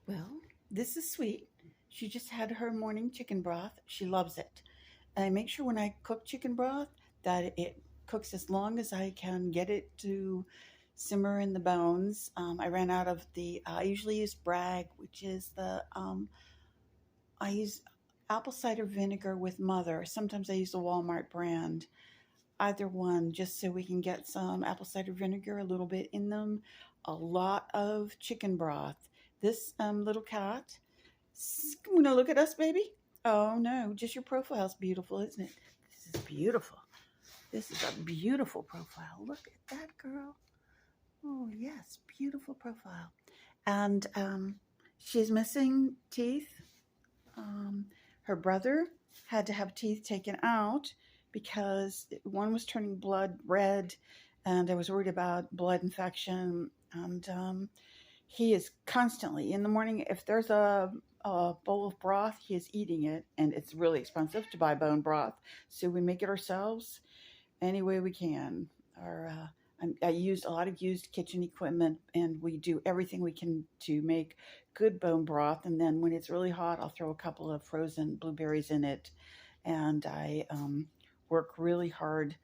Well, this is sweet. She just had her morning chicken broth. She loves it. I make sure when I cook chicken broth that it cooks as long as I can get it to simmer in the bones. I ran out of I usually use Bragg, which is I use apple cider vinegar with Mother. Sometimes I use the Walmart brand. Either one, just so we can get some apple cider vinegar, a little bit in them, a lot of chicken broth. This little cat, want to look at us, baby? Oh no, just your profile's beautiful, isn't it? This is beautiful. This is a beautiful profile. Look at that girl. Oh yes, beautiful profile. And she's missing teeth. Um, Her brother had to have teeth taken out because one was turning blood red, and I was worried about blood infection. And he is constantly in the morning. If there's a bowl of broth, he is eating it, and it's really expensive to buy bone broth, so we make it ourselves any way we can. I used a lot of used kitchen equipment, and we do everything we can to make good bone broth. And then when it's really hot, I'll throw a couple of frozen blueberries in it, and I work really hard.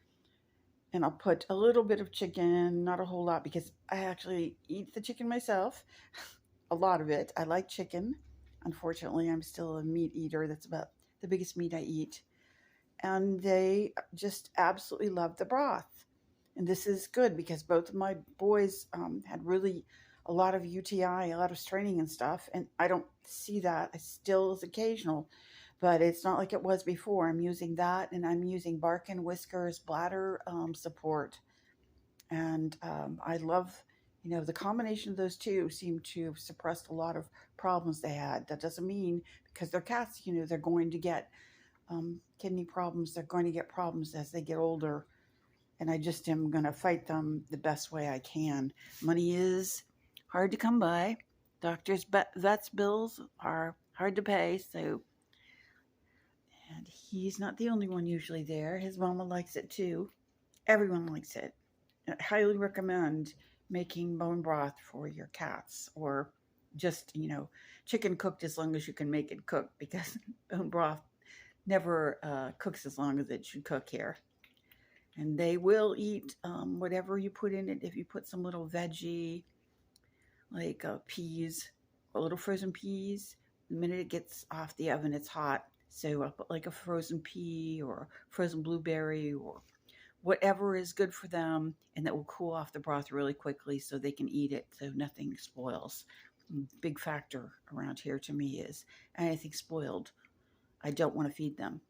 And I'll put a little bit of chicken, not a whole lot, because I actually eat the chicken myself, a lot of it. I like chicken. Unfortunately, I'm still a meat eater. That's about the biggest meat I eat. And they just absolutely love the broth. And this is good because both of my boys had really a lot of UTI, a lot of straining and stuff. And I don't see that. It still is occasional, but it's not like it was before. I'm using that, and I'm using Bark and Whiskers bladder support. And I love, the combination of those two seem to have suppressed a lot of problems they had. That doesn't mean because they're cats, they're going to get kidney problems. They're going to get problems as they get older. And I just am going to fight them the best way I can. Money is hard to come by. Doctors' vets bills are hard to pay. And he's not the only one usually there. His mama likes it too. Everyone likes it. I highly recommend making bone broth for your cats, or just, chicken cooked as long as you can make it cook, because bone broth never cooks as long as it should cook here. And they will eat whatever you put in it. If you put some little veggie, like peas, or little frozen peas, the minute it gets off the oven, it's hot. So I'll put like a frozen pea or frozen blueberry or whatever is good for them, and that will cool off the broth really quickly so they can eat it so nothing spoils. Big factor around here to me is anything spoiled, I don't want to feed them.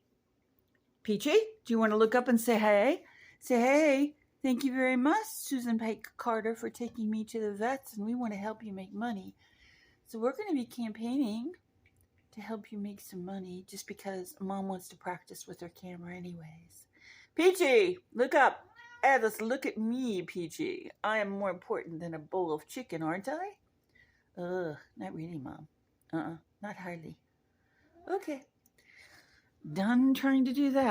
Peachy, do you want to look up and say hey? Say hey. Thank you very much, Susan Pike Carter, for taking me to the vets, and we want to help you make money. So we're going to be campaigning to help you make some money, just because Mom wants to practice with her camera anyways. Peachy, look up. Alice, look at me, Peachy. I am more important than a bowl of chicken, aren't I? Not really, Mom. Not hardly. Okay. Done trying to do that.